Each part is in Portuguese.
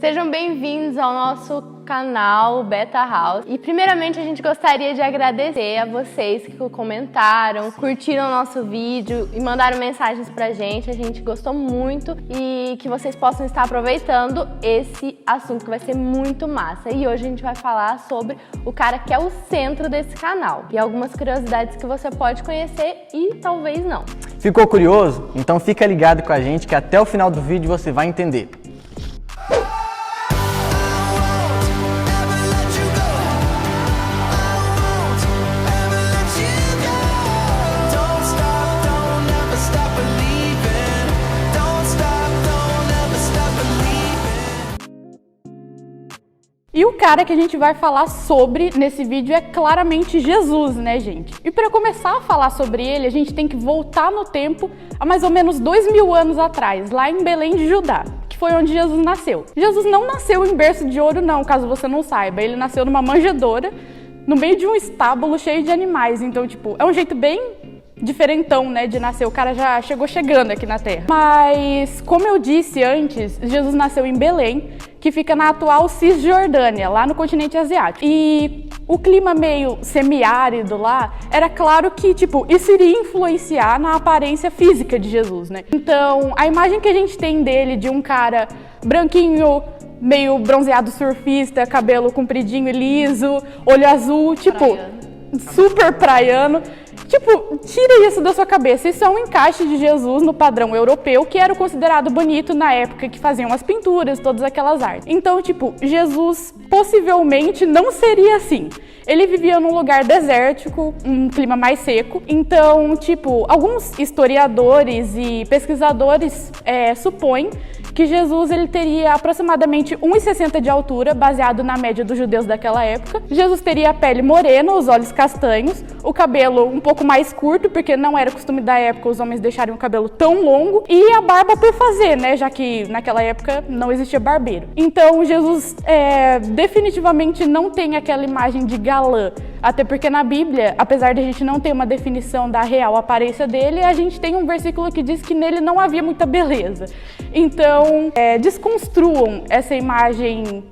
Sejam bem-vindos ao nosso canal Beta House. E primeiramente a gente gostaria de agradecer a vocês que comentaram, curtiram o nosso vídeo e mandaram mensagens pra gente. A gente gostou muito e que vocês possam estar aproveitando esse assunto que vai ser muito massa. E hoje a gente vai falar sobre o cara que é o centro desse canal e algumas curiosidades que você pode conhecer e talvez não. Ficou curioso? Então fica ligado com a gente que até o final do vídeo você vai entender. E o cara que a gente vai falar sobre nesse vídeo é claramente Jesus, né, gente? E para começar a falar sobre ele, a gente tem que voltar no tempo a mais ou menos 2000 anos atrás, lá em Belém de Judá, que foi onde Jesus nasceu. Jesus não nasceu em berço de ouro não, caso você não saiba. Ele nasceu numa manjedoura, no meio de um estábulo cheio de animais. Então, tipo, é um jeito bem diferentão, né, de nascer. O cara já chegou chegando aqui na Terra. Mas, como eu disse antes, Jesus nasceu em Belém, que fica na atual Cisjordânia, lá no continente asiático. E o clima meio semiárido lá, era claro que, tipo, isso iria influenciar na aparência física de Jesus, né? Então, a imagem que a gente tem dele de um cara branquinho, meio bronzeado surfista, cabelo compridinho e liso, olho azul, tipo, super praiano. Tipo, tira isso da sua cabeça. Isso é um encaixe de Jesus no padrão europeu, que era considerado bonito na época que faziam as pinturas, todas aquelas artes. Então, tipo, Jesus possivelmente não seria assim. Ele vivia num lugar desértico, um clima mais seco. Então, tipo, alguns historiadores e pesquisadores supõem que Jesus ele teria aproximadamente 1,60 de altura, baseado na média dos judeus daquela época. Jesus teria a pele morena, os olhos castanhos, o cabelo um pouco mais curto, porque não era costume da época os homens deixarem o cabelo tão longo, e a barba por fazer, né, já que naquela época não existia barbeiro. Então Jesus definitivamente não tem aquela imagem de galã, até porque na Bíblia, apesar de a gente não ter uma definição da real aparência dele, a gente tem um versículo que diz que nele não havia muita beleza. Então, desconstruam essa imagem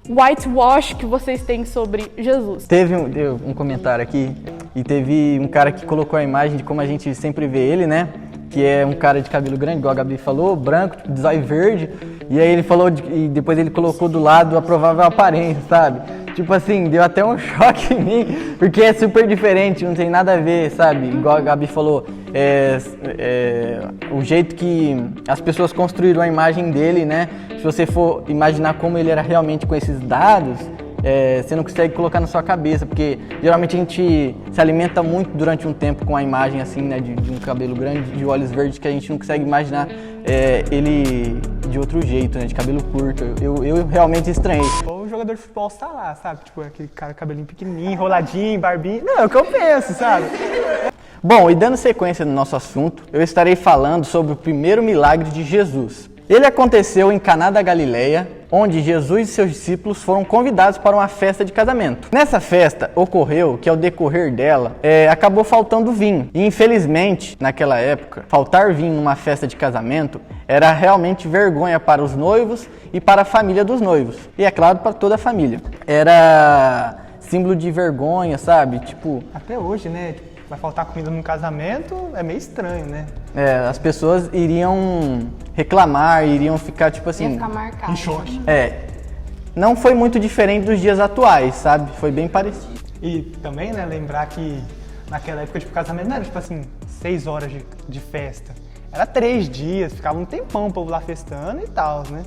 whitewash que vocês têm sobre Jesus. Teve um comentário aqui e teve um cara que colocou a imagem de como a gente sempre vê ele, né? Que é um cara de cabelo grande, igual a Gabi falou, branco, de zóio verde. E aí ele falou, e depois ele colocou do lado a provável aparência, sabe? Tipo assim, deu até um choque em mim, porque é super diferente, não tem nada a ver, sabe? Igual a Gabi falou, o jeito que as pessoas construíram a imagem dele, né? Se você for imaginar como ele era realmente com esses dados, você não consegue colocar na sua cabeça, porque geralmente a gente se alimenta muito durante um tempo com a imagem assim, né, de um cabelo grande, de olhos verdes, que a gente não consegue imaginar ele de outro jeito, né, de cabelo curto. Eu realmente estranhei. O jogador de futebol está lá, sabe? Tipo, aquele cara cabelinho pequenininho, enroladinho, barbinho. Não, é o que eu penso, sabe? Bom, e dando sequência no nosso assunto, eu estarei falando sobre o primeiro milagre de Jesus. Ele aconteceu em Caná da Galileia, onde Jesus e seus discípulos foram convidados para uma festa de casamento. Nessa festa, ocorreu que ao decorrer dela, acabou faltando vinho. E infelizmente, naquela época, faltar vinho numa festa de casamento era realmente vergonha para os noivos e para a família dos noivos. E é claro, para toda a família. Era símbolo de vergonha, sabe? Tipo, até hoje, né? Vai faltar comida num casamento, é meio estranho, né? As pessoas iriam reclamar, iriam ficar, tipo assim, Ia ficar marcado. Em choque. Não foi muito diferente dos dias atuais, sabe? Foi bem parecido. E também, né, lembrar que naquela época, tipo, casamento não era, tipo assim, 6 horas de festa. Era 3 dias, ficava um tempão o povo lá festando e tal, né?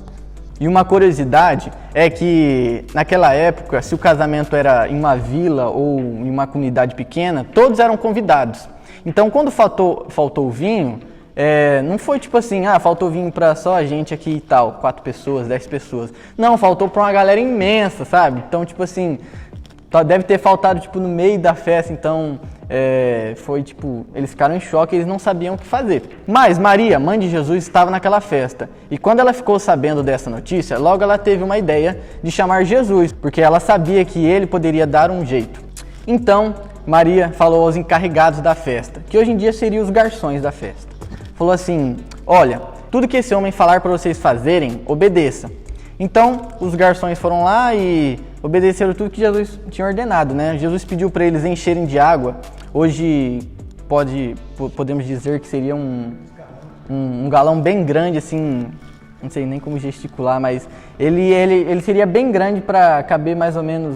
E uma curiosidade é que, naquela época, se o casamento era em uma vila ou em uma comunidade pequena, todos eram convidados. Então, quando faltou vinho, não foi tipo assim, faltou vinho para só a gente aqui e tal, 4 pessoas, 10 pessoas. Não, faltou para uma galera imensa, sabe? Então, tipo assim, deve ter faltado tipo no meio da festa, então foi tipo, eles ficaram em choque, eles não sabiam o que fazer. Mas Maria, mãe de Jesus, estava naquela festa, e quando ela ficou sabendo dessa notícia, logo ela teve uma ideia de chamar Jesus, porque ela sabia que ele poderia dar um jeito. Então Maria falou aos encarregados da festa, que hoje em dia seriam os garçons da festa. Falou assim: olha, tudo que esse homem falar para vocês fazerem, obedeça. Então, os garçons foram lá e obedeceram tudo que Jesus tinha ordenado, né? Jesus pediu para eles encherem de água. Hoje podemos dizer que seria um galão bem grande, assim, não sei nem como gesticular, mas ele seria bem grande para caber mais ou menos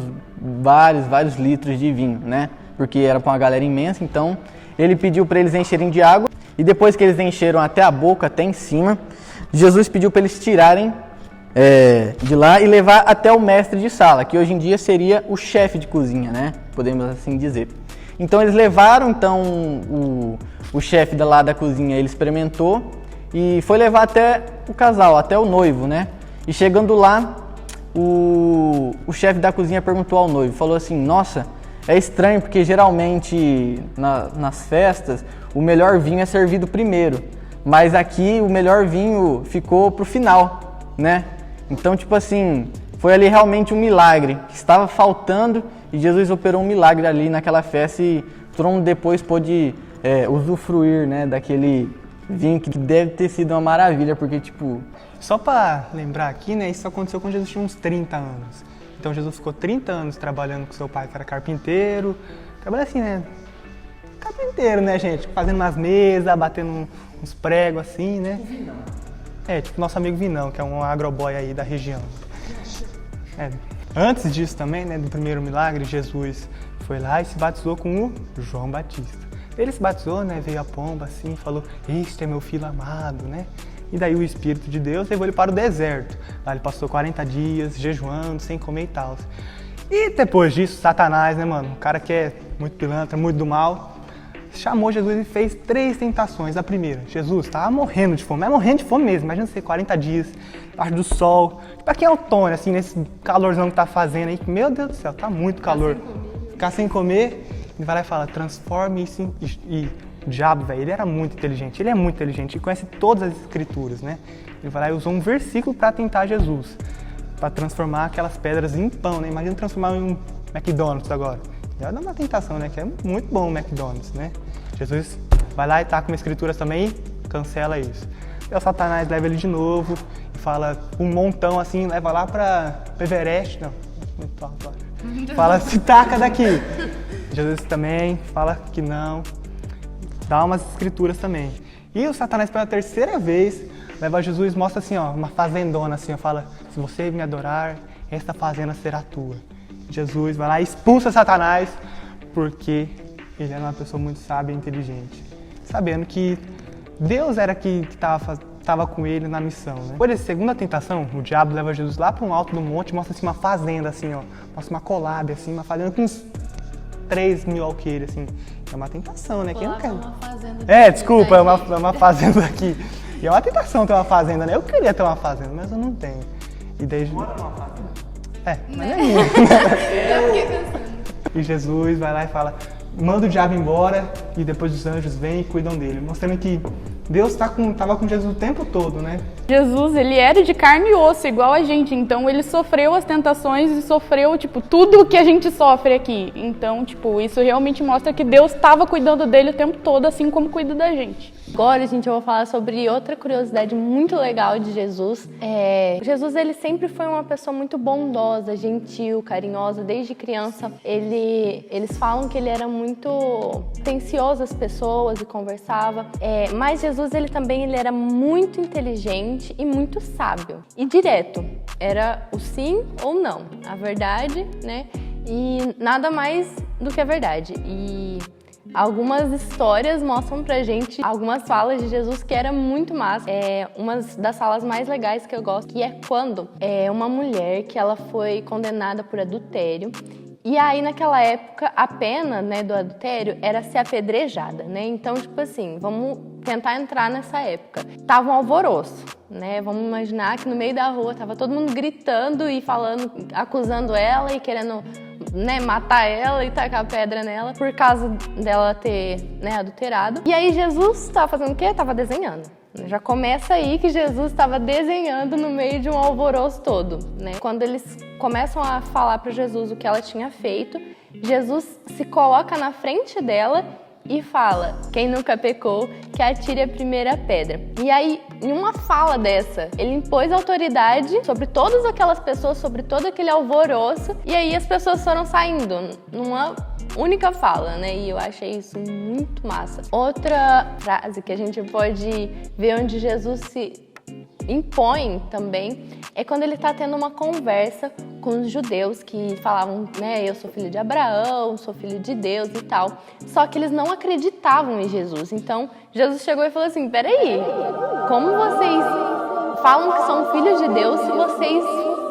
vários litros de vinho, né? Porque era para uma galera imensa, então ele pediu para eles encherem de água e depois que eles encheram até a boca, até em cima, Jesus pediu para eles tirarem de lá e levar até o mestre de sala, que hoje em dia seria o chefe de cozinha, né? Podemos assim dizer. Então eles levaram, o chefe lá da cozinha, ele experimentou e foi levar até o casal, até o noivo, né? E chegando lá, o chefe da cozinha perguntou ao noivo, falou assim: nossa, é estranho porque geralmente nas festas o melhor vinho é servido primeiro, mas aqui o melhor vinho ficou pro final, né? Então, tipo assim, foi ali realmente um milagre que estava faltando e Jesus operou um milagre ali naquela festa e todo mundo depois pôde usufruir, né, daquele vinho que deve ter sido uma maravilha, porque tipo... Só para lembrar aqui, né, isso aconteceu quando Jesus tinha uns 30 anos. Então Jesus ficou 30 anos trabalhando com seu pai, que era carpinteiro. Trabalha assim, né? Carpinteiro, né, gente? Fazendo umas mesas, batendo uns pregos assim, né? Vinão. Tipo nosso amigo Vinão, que é um agroboy aí da região. Antes disso também, né, do primeiro milagre, Jesus foi lá e se batizou com o João Batista. Ele se batizou, né, veio a pomba assim, falou: este é meu filho amado, né? E daí o Espírito de Deus levou ele para o deserto. Lá ele passou 40 dias jejuando, sem comer e tal. E depois disso, Satanás, né, mano, um cara que é muito pilantra, muito do mal, chamou Jesus e fez 3 tentações. A primeira, Jesus estava morrendo de fome, mas morrendo de fome mesmo. Imagina você 40 dias, debaixo do sol. Pra quem é outono, assim, nesse calorzão que tá fazendo aí, meu Deus do céu, tá muito calor. Ficar sem comer, ele vai lá e fala: transforme isso e o diabo, velho, ele era muito inteligente, ele é muito inteligente, ele conhece todas as escrituras, né? Ele vai lá e usou um versículo para tentar Jesus, para transformar aquelas pedras em pão, né? Imagina transformar em um McDonald's agora. Já dá uma tentação, né? Que é muito bom o McDonald's, né? Jesus vai lá e tá com as escrituras também e cancela isso. E o Satanás leva ele de novo e fala um montão assim, leva lá para Everest, não, muito alto, fala: se taca daqui. Jesus também fala que não, dá umas escrituras também. E o Satanás pela terceira vez leva Jesus, mostra assim, ó, uma fazendona assim, ó, fala: se você me adorar, esta fazenda será tua. Jesus vai lá e expulsa Satanás, porque ele era uma pessoa muito sábia e inteligente, sabendo que Deus era que estava com ele na missão, né? Depois dessa segunda tentação, o diabo leva Jesus lá para um alto do monte e mostra assim, uma fazenda assim, ó, mostra uma colab assim, uma fazenda com uns 3 mil alqueires, assim. É uma tentação, né? Quem não quer? Desculpa, é uma fazenda aqui. E é uma tentação ter uma fazenda, né? Eu queria ter uma fazenda, mas eu não tenho. E daí... Mora numa fazenda? Mas é minha. E Jesus vai lá e fala: manda o diabo embora, e depois os anjos vêm e cuidam dele. Mostrando que Deus estava com Jesus o tempo todo, né? Jesus, ele era de carne e osso, igual a gente. Então, ele sofreu as tentações e sofreu, tudo que a gente sofre aqui. Então, isso realmente mostra que Deus estava cuidando dele o tempo todo, assim como cuida da gente. Agora, gente, eu vou falar sobre outra curiosidade muito legal de Jesus. Jesus, ele sempre foi uma pessoa muito bondosa, gentil, carinhosa. Desde criança, eles falam que ele era muito atencioso às pessoas e conversava. Mas Jesus, ele era muito inteligente e muito sábio. E direto. Era o sim ou não. A verdade, né? E nada mais do que a verdade. E algumas histórias mostram pra gente algumas falas de Jesus que era muito massa. Uma das falas mais legais que eu gosto, que é quando uma mulher que ela foi condenada por adultério. E aí, naquela época, a pena, né, do adultério era ser apedrejada, né? Então, vamos tentar entrar nessa época. Tava um alvoroço, né? Vamos imaginar que no meio da rua tava todo mundo gritando e falando, acusando ela e querendo, né, matar ela e tacar pedra nela por causa dela ter, né, adulterado. E aí Jesus tava fazendo o quê? Tava desenhando. Já começa aí que Jesus estava desenhando no meio de um alvoroço todo, né? Quando eles começam a falar para Jesus o que ela tinha feito, Jesus se coloca na frente dela e fala: quem nunca pecou, que atire a primeira pedra. E aí, em uma fala dessa, ele impôs autoridade sobre todas aquelas pessoas, sobre todo aquele alvoroço, e aí as pessoas foram saindo numa única fala, né? E eu achei isso muito massa. Outra frase que a gente pode ver onde Jesus se impõe também é quando ele está tendo uma conversa com os judeus que falavam, né, eu sou filho de Abraão, sou filho de Deus e tal. Só que eles não acreditavam em Jesus. Então, Jesus chegou e falou assim: peraí, como vocês falam que são filhos de Deus se vocês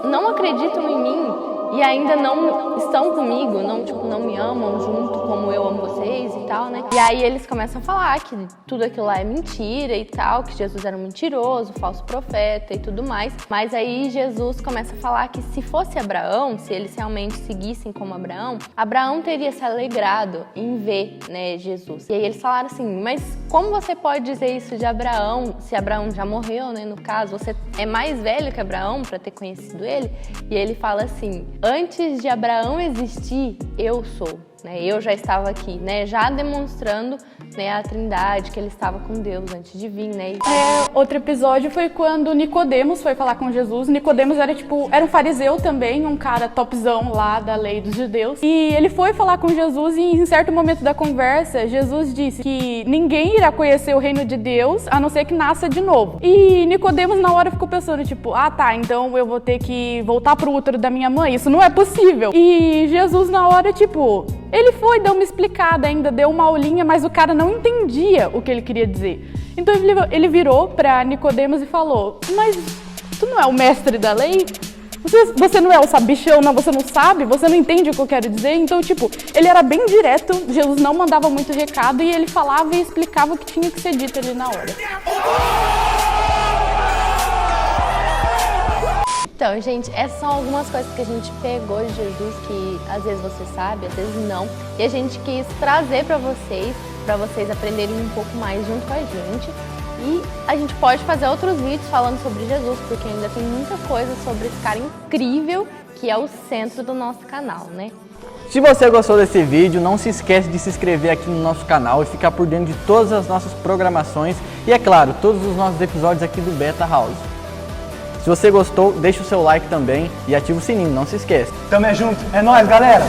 não acreditam em mim e ainda não estão comigo, não me amam junto como eu amo vocês e tal, né? E aí eles começam a falar que tudo aquilo lá é mentira e tal, que Jesus era um mentiroso, falso profeta e tudo mais. Mas aí Jesus começa a falar que se fosse Abraão, se eles realmente seguissem como Abraão, Abraão teria se alegrado em ver, né, Jesus. E aí eles falaram assim: mas como você pode dizer isso de Abraão, se Abraão já morreu, né, no caso? Você é mais velho que Abraão para ter conhecido ele? E ele fala assim: antes de Abraão existir, eu sou. Eu já estava aqui, né? Já demonstrando, né, a trindade, que ele estava com Deus antes de vir, né? Outro episódio foi quando Nicodemos foi falar com Jesus. Nicodemos era um fariseu também, um cara topzão lá da lei dos judeus. E ele foi falar com Jesus e em certo momento da conversa, Jesus disse que ninguém irá conhecer o reino de Deus a não ser que nasça de novo. E Nicodemos na hora ficou pensando, então eu vou ter que voltar pro útero da minha mãe, isso não é possível. E Jesus na hora, ele foi, deu uma explicada ainda, deu uma aulinha, mas o cara não entendia o que ele queria dizer. Então ele virou para Nicodemos e falou: mas tu não é o mestre da lei? Você não é o sabichão, não, você não sabe? Você não entende o que eu quero dizer? Então, ele era bem direto, Jesus não mandava muito recado e ele falava e explicava o que tinha que ser dito ali na hora. Então, gente, essas são algumas coisas que a gente pegou de Jesus que às vezes você sabe, às vezes não. E a gente quis trazer para vocês aprenderem um pouco mais junto com a gente. E a gente pode fazer outros vídeos falando sobre Jesus, porque ainda tem muita coisa sobre esse cara incrível que é o centro do nosso canal, né? Se você gostou desse vídeo, não se esquece de se inscrever aqui no nosso canal e ficar por dentro de todas as nossas programações e, é claro, todos os nossos episódios aqui do Beta House. Se você gostou, deixa o seu like também e ativa o sininho, não se esqueça. Tamo junto, é nóis, galera!